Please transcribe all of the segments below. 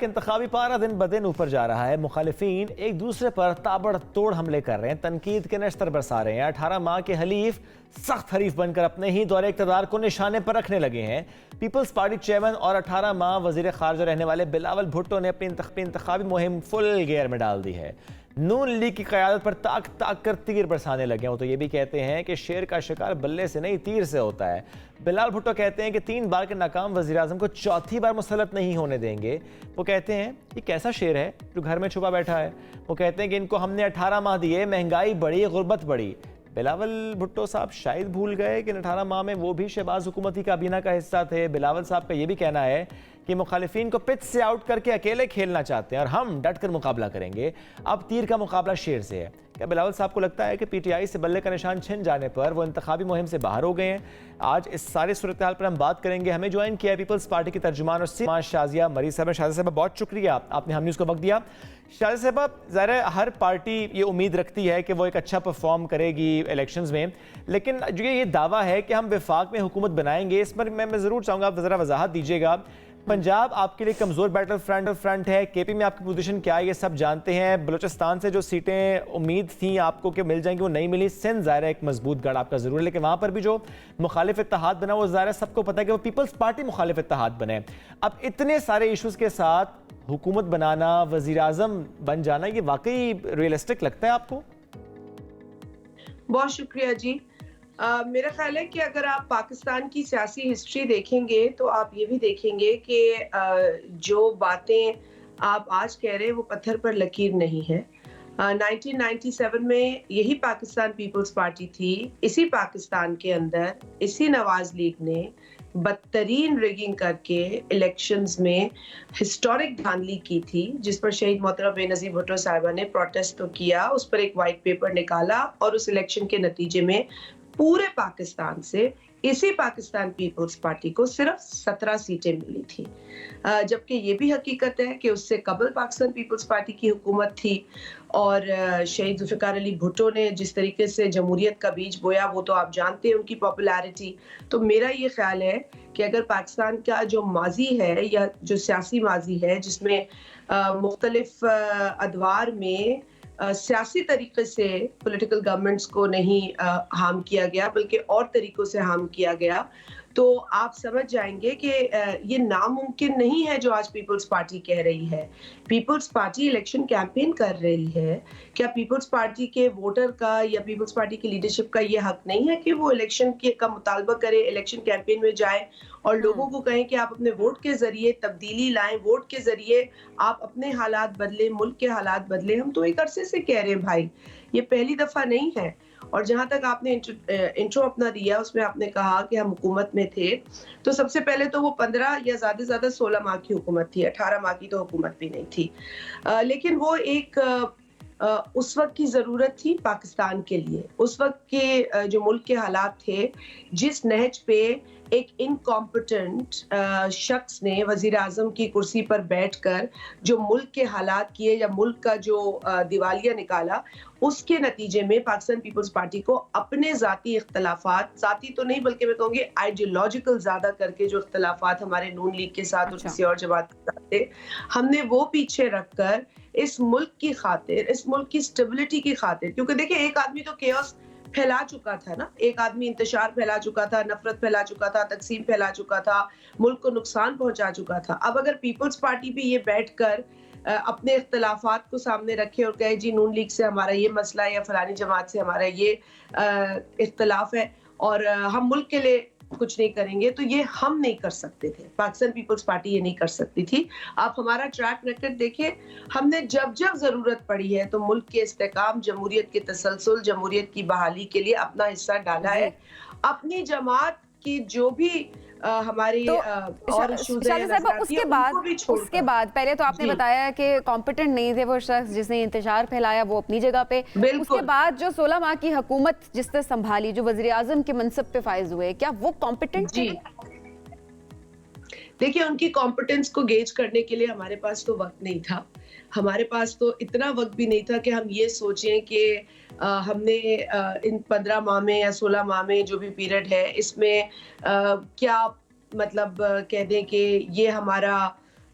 انتخابی پارا دن بدن اوپر جا رہا ہے. مخالفین ایک دوسرے پر تابڑ توڑ حملے کر رہے ہیں, تنقید کے نشتر برسا رہے ہیں. 18 ماہ کے حلیف سخت حریف بن کر اپنے ہی دور اقتدار کو نشانے پر رکھنے لگے ہیں. پیپلز پارٹی چیئرمین اور 18 ماہ وزیر خارجہ رہنے والے بلاول بھٹو نے اپنی انتخابی مہم فل گیئر میں ڈال دی ہے. نون لیگ کی قیادت پر تاک تاک کر تیر برسانے لگے ہیں. وہ تو یہ بھی کہتے ہیں کہ شیر کا شکار بلے سے نہیں تیر سے ہوتا ہے. بلاول بھٹو کہتے ہیں کہ 3 بار کے ناکام وزیراعظم کو چوتھی بار مسلط نہیں ہونے دیں گے. وہ کہتے ہیں یہ کیسا شیر ہے جو گھر میں چھپا بیٹھا ہے. وہ کہتے ہیں کہ ان کو ہم نے 18 ماہ دیے, مہنگائی بڑھی, غربت بڑھی. بلاول بھٹو صاحب شاید بھول گئے کہ 18 ماہ میں وہ بھی شہباز حکومتی کابینہ کا حصہ تھے. بلاول صاحب کا یہ بھی کہنا ہے کہ مخالفین کو پچ سے آؤٹ کر کے اکیلے کھیلنا چاہتے ہیں اور ہم ڈٹ کر مقابلہ کریں گے. اب تیر کا مقابلہ شیر سے ہے. کیا بلاول صاحب کو لگتا ہے کہ پی ٹی آئی سے بلے کا نشان چھن جانے پر وہ انتخابی مہم سے باہر ہو گئے ہیں؟ آج اس سارے صورتحال پر ہم بات کریں گے. ہمیں جوائن کیا ہے پیپلز پارٹی کی ترجمان اور شازیہ مریض صاحب. شازیہ صاحبہ بہت شکریہ, آپ نے ہم نیوز کو وقت دیا. شازیہ صاحبہ, ظاہر ہے ہر پارٹی یہ امید رکھتی ہے کہ وہ ایک اچھا پرفارم کرے گی الیکشنز میں, لیکن جو یہ دعویٰ ہے کہ ہم وفاق میں حکومت بنائیں گے, اس پر میں ضرور چاہوں گا آپ ذرا وضاحت دیجیے گا. پنجاب آپ کے لیے کمزور بیٹل فرنٹ ہے, کے پی میں آپ کی پوزیشن کیا ہے یہ سب جانتے ہیں. بلوچستان سے جو سیٹیں امید تھیں آپ کو کہ مل جائیں گی وہ نہیں ملی. سندھ ظاہر ہے ایک مضبوط گڑھ آپ کا ضرور ہے, لیکن وہاں پر بھی جو مخالف اتحاد بنا وہ ظاہر ہے سب کو پتہ ہے کہ وہ پیپلز پارٹی مخالف اتحاد بنے. اب اتنے سارے ایشوز کے ساتھ حکومت بنانا, وزیراعظم بن جانا, یہ واقعی ریئلسٹک لگتا ہے آپ کو؟ بہت شکریہ جی. میرا خیال ہے کہ اگر آپ پاکستان کی سیاسی ہسٹری دیکھیں گے تو آپ یہ بھی دیکھیں گے کہ جو باتیں آپ آج کہہ رہے ہیں وہ پتھر پر لکیر نہیں ہے. 1997 میں یہی پاکستان پیپلز پارٹی تھی. اسی پاکستان کے اندر اسی نواز لیگ نے بدترین ریگنگ کر کے الیکشنز میں ہسٹورک دھاندلی کی تھی, جس پر شہید محترمہ بے نظیر بھٹو صاحبہ نے پروٹیسٹ تو کیا, اس پر ایک وائٹ پیپر نکالا اور اس الیکشن کے نتیجے میں پورے پاکستان سے اسی پاکستان پیپلز پارٹی کو صرف 17 سیٹیں ملی تھی. جبکہ یہ بھی حقیقت ہے کہ اس سے قبل پاکستان پیپلز پارٹی کی حکومت تھی اور شہید ذوالفقار علی بھٹو نے جس طریقے سے جمہوریت کا بیج بویا وہ تو آپ جانتے ہیں ان کی پاپولیرٹی. تو میرا یہ خیال ہے کہ اگر پاکستان کا جو ماضی ہے یا جو سیاسی ماضی ہے جس میں مختلف ادوار میں سیاسی طریقے سے پولیٹیکل گورنمنٹس کو نہیں ہارم کیا گیا بلکہ اور طریقوں سے ہارم کیا گیا, تو آپ سمجھ جائیں گے کہ یہ ناممکن نہیں ہے جو آج پیپلز پارٹی کہہ رہی ہے. پیپلز پارٹی الیکشن کیمپین کر رہی ہے. کیا پیپلز پارٹی کے ووٹر کا یا پیپلز پارٹی کی لیڈرشپ کا یہ حق نہیں ہے کہ وہ الیکشن کا مطالبہ کرے, الیکشن کیمپین میں جائے اور لوگوں کو کہیں کہ آپ اپنے ووٹ کے ذریعے تبدیلی لائیں, ووٹ کے ذریعے آپ اپنے حالات بدلیں, ملک کے حالات بدلیں. ہم تو ایک عرصے سے کہہ رہے ہیں بھائی, یہ پہلی دفعہ نہیں ہے. اور جہاں تک آپ نے انٹرو اپنا دیا اس میں آپ نے کہا کہ ہم حکومت میں تھے, تو سب سے پہلے تو وہ 15 یا زیادہ سے زیادہ 16 ماہ کی حکومت تھی, 18 ماہ کی تو حکومت بھی نہیں تھی. لیکن وہ ایک اس وقت کی ضرورت تھی پاکستان کے لیے. اس وقت کے جو ملک کے حالات تھے, جس نہج پہ ایک انکمپٹنٹ شخص نے وزیر اعظم کی کرسی پر بیٹھ کر جو ملک کے حالات کیے یا ملک کا جو دیوالیہ نکالا, اس کے نتیجے میں پاکستان پیپلز پارٹی کو اپنے ذاتی اختلافات, ذاتی تو نہیں بلکہ میں کہوں گی آئیڈیولوجیکل زیادہ کر کے جو اختلافات ہمارے نون لیگ کے ساتھ اور کسی اور جماعت کے ساتھ تھے, ہم نے وہ پیچھے رکھ کر اس ملک کی خاطر, اس ملک کی سٹیبلٹی کی خاطر, کیونکہ دیکھیں ایک آدمی تو کیوس پھیلا چکا تھا نا, ایک آدمی انتشار پھیلا چکا تھا, نفرت پھیلا چکا تھا, تقسیم پھیلا چکا تھا, ملک کو نقصان پہنچا چکا تھا. اب اگر پیپلز پارٹی بھی یہ بیٹھ کر اپنے اختلافات کو سامنے رکھے اور کہے جی نون لیگ سے ہمارا یہ مسئلہ ہے یا فلانی جماعت سے ہمارا یہ اختلاف ہے اور ہم ملک کے لیے کچھ نہیں کریں گے, تو یہ ہم نہیں کر سکتے تھے. پاکستان پیپلز پارٹی یہ نہیں کر سکتی تھی. آپ ہمارا ٹریک ریکارڈ دیکھیں, ہم نے جب جب ضرورت پڑی ہے تو ملک کے استحکام, جمہوریت کے تسلسل, جمہوریت کی بحالی کے لیے اپنا حصہ ڈالا ہے. اپنی جماعت کی جو بھی ہماری اور اس کے بعد پہلے تو آپ نے بتایا کہ کمپیٹنٹ نہیں تھے وہ شخص جس نے انتشار پھیلایا, وہ اپنی جگہ پہ. اس کے بعد جو 16 ماہ کی حکومت جس نے سنبھالی, جو وزیر اعظم کے منصب پہ فائز ہوئے, کیا وہ کمپیٹنٹ تھے؟ دیکھیے ان کی کمپیٹنس کو گیج کرنے کے لیے ہمارے پاس تو وقت نہیں تھا. ہمارے پاس تو اتنا وقت بھی نہیں تھا کہ ہم یہ سوچیں کہ ہم نے ان 15 ماہ میں یا 16 ماہ میں جو بھی پیریڈ ہے اس میں کیا مطلب کہہ دیں کہ یہ ہمارا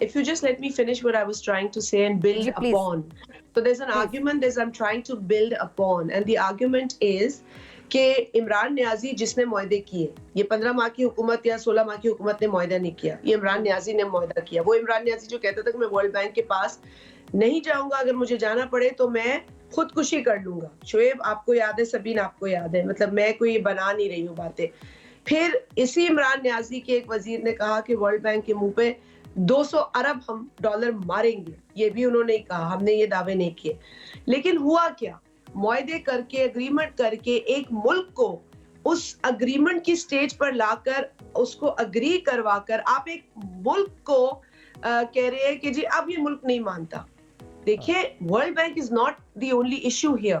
If you just let me finish what I was trying to say and build upon. So there's an argument that I'm trying to build upon, and the argument is کہ عمران نیازی جس نے معاہدے کیے، یہ 15 ماہ کی حکومت یا 16 ماہ کی حکومت نے معاہدہ نہیں کیا، یہ عمران نیازی نے معاہدہ کیا. وہ عمران نیازی جو کہتا تھا کہ میں ورلڈ بینک کے پاس نہیں جاؤں گا، اگر مجھے جانا پڑے تو میں خودکشی کر لوں گا. شعیب آپ کو یاد ہے، سبین آپ کو یاد ہے، مطلب میں کوئی بنا نہیں رہی ہوں باتیں. پھر اسی عمران نیازی کے ایک وزیر نے کہا کہ ورلڈ بینک کے منہ پہ 200 ارب ہم ڈالر ماریں گے، یہ بھی انہوں نے کہا، ہم نے یہ دعوے نہیں کیے. لیکن ہوا کیا؟ معاہدے کر کے، اگریمنٹ کر کے ایک ملک کو اس اگریمنٹ کی سٹیج پر لا کر اس کو اگری کروا کر آپ ایک ملک کو کہہ رہے ہیں کہ جی اب یہ ملک نہیں مانتا. دیکھیں، world bank is not the only issue here.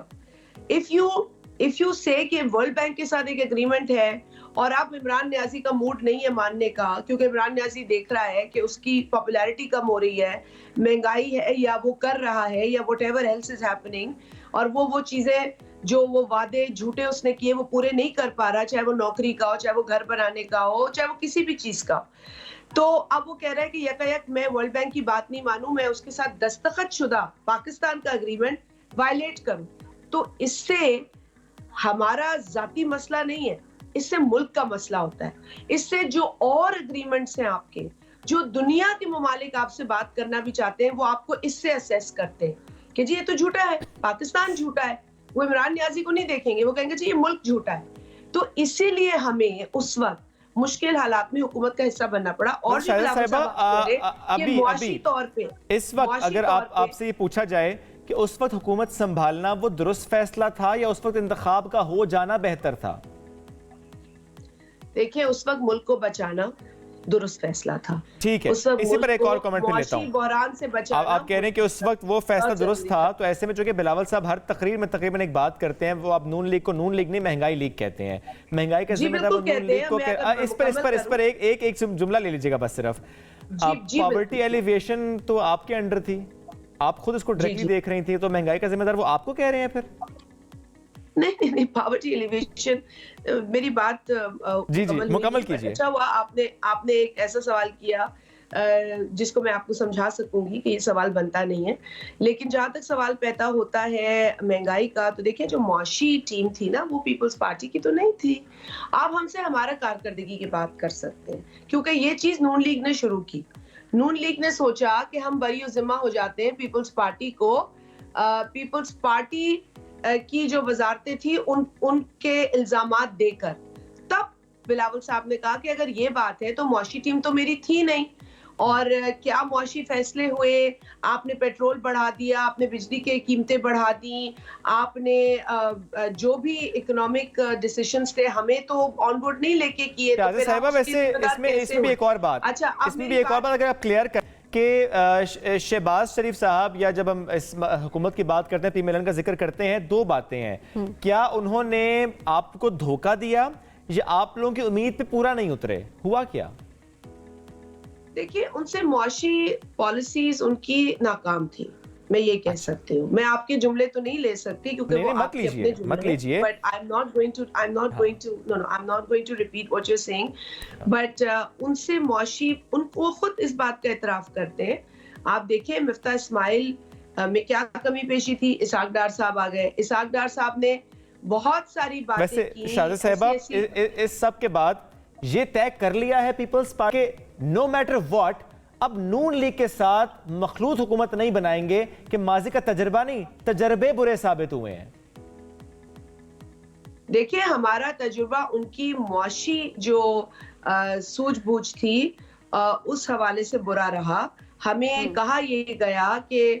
If you سے کہ ورلڈ بینک کے ساتھ ایک اگریمنٹ ہے اور اب عمران نیازی کا موڈ نہیں ہے ماننے کا، کیونکہ عمران نیازی دیکھ رہا ہے کہ اس کی پاپولیرٹی کم ہو رہی ہے، مہنگائی ہے یا وہ کر رہا ہے یا whatever else is happening, اور وہ چیزیں جو وہ وعدے جھوٹے اس نے کیے وہ پورے نہیں کر پا رہا، چاہے وہ نوکری کا ہو، چاہے وہ گھر بنانے کا ہو، چاہے وہ کسی بھی چیز کا. تو اب وہ کہہ رہا ہے کہ یکایک میں ورلڈ بینک کی بات نہیں مانوں، میں اس کے ساتھ دستخط شدہ پاکستان کا اگریمنٹ وائلیٹ کروں. تو اس سے ہمارا ذاتی مسئلہ نہیں ہے، اس سے ملک کا مسئلہ ہوتا ہے. اس سے جو اور اگریمنٹس ہیں آپ کے، جو دنیا کے ممالک آپ سے بات کرنا بھی چاہتے ہیں، وہ آپ کو اس سے اسیس کرتے ہیں کہ جی یہ تو جھوٹا ہے، پاکستان جھوٹا ہے. وہ عمران نیازی کو نہیں دیکھیں گے، وہ کہیں گے جی یہ ملک جھوٹا ہے. تو اسی لیے ہمیں اس وقت مشکل حالات میں حکومت کا حصہ بننا پڑا. اور معاشی طور پہ اس وقت اگر آپ سے یہ پوچھا جائے کہ اس وقت حکومت سنبھالنا وہ درست فیصلہ تھا یا اس وقت انتخاب کا ہو جانا بہتر تھا؟ دیکھیں، اس وقت ملک کو بچانا درست فیصلہ تھا. ٹھیک ہے، اسی پر ایک اور کامنٹ پہ لیتا ہوں. بحران سے بچانا، آپ کہہ رہے ہیں کہ اس وقت وہ فیصلہ درست تھا، تو ایسے میں جو کہ بلاول صاحب ہر تقریر میں تقریباً ایک بات کرتے ہیں، وہ آپ نون لیگ کو نون لیگ نہیں مہنگائی لیگ کہتے ہیں. مہنگائی کا ذمہ دار نون لیگ کو. اس پر ایک جملہ لے لیجیے گا بس صرف. پاورٹی ایلیویشن تو آپ کے انڈر تھی، آپ خود اس کو ڈائریکٹلی دیکھ رہی تھی، تو مہنگائی کا ذمہ دار وہ آپ کو کہہ رہے ہیں پھر؟ نہیں، پاورٹی ایلیویشن، میری بات جی مکمل کیجیے. اچھا ہوا آپ نے ایک ایسا سوال کیا جس کو میں آپ کو سمجھا سکوں گی کہ یہ سوال بنتا نہیں ہے. لیکن جہاں تک سوال پیدا ہوتا ہے مہنگائی کا، تو دیکھیں جو معاشی ٹیم تھی نا، وہ پیپلز پارٹی کی تو نہیں تھی. آپ ہم سے ہمارا کارکردگی کی بات کر سکتے ہیں، کیونکہ یہ چیز نون لیگ نے شروع کی. نون لیگ نے سوچا کہ ہم بری و ذمہ ہو جاتے ہیں پیپلز پارٹی کو، پیپلز پارٹی کی جو وزارتیں تھی ان کے الزامات دے کر. تب بلاول صاحب نے کہا کہ اگر یہ بات ہے تو معاشی ٹیم تو میری تھی نہیں، اور کیا معاشی فیصلے ہوئے، آپ نے پیٹرول بڑھا دیا، آپ نے بجلی کے قیمتیں بڑھا دی، آپ نے جو بھی اکنامک ڈیسیشنز تھے ہمیں تو آن بورڈ نہیں لے کے کیے. ویسے اس میں بھی ایک اور بات، اس میں بھی ایک اور بات اگر آپ کلیئر کریں کہ شہباز شریف صاحب، یا جب ہم اس حکومت کی بات کرتے ہیں، پی ملن کا ذکر کرتے ہیں، دو باتیں ہیں. کیا انہوں نے آپ کو دھوکہ دیا یا آپ لوگوں کی امید پہ پورا نہیں اترے؟ ہوا کیا؟ دیکھیے، ان سے معاشی پالیسیز ان کی ناکام تھی، میں یہ کہہ سکتی ہوں. میں آپ کے جملے تو نہیں لے سکتی کیونکہ وہ آپ کے اپنے جملے ہیں، but I'm not going to repeat what you're saying. but ان سے معاشی، ان کو خود اس بات کا اعتراف کرتے ہیں. آپ دیکھیں مفتاح اسماعیل میں کیا کمی پیشی تھی، اسحاق ڈار صاحب آ گئے. اسحاق ڈار صاحب نے بہت ساری باتیں کی. ویسے شاہزہ صاحبہ، اس سب کے بعد یہ طے کر لیا ہے پیپلز پارٹی کہ نو میٹر واٹ اب نون لیگ کے ساتھ مخلوط حکومت نہیں بنائیں گے، کہ ماضی کا تجربہ نہیں، تجربے برے ثابت ہوئے ہیں؟ دیکھیں، ہمارا تجربہ ان کی معاشی جو سوجھ بوجھ تھی اس حوالے سے برا رہا. ہمیں کہا یہ گیا کہ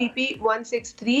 PP 163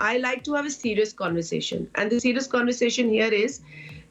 I like to have a serious conversation and the serious conversation here is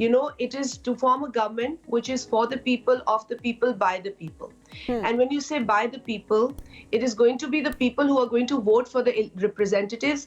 You know, it is to form a government which is for the people, of the people, by the people. And when you say by the people, it is going to be the people who are going to vote for the representatives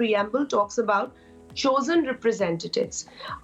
preamble talks about chosen representatives.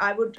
I would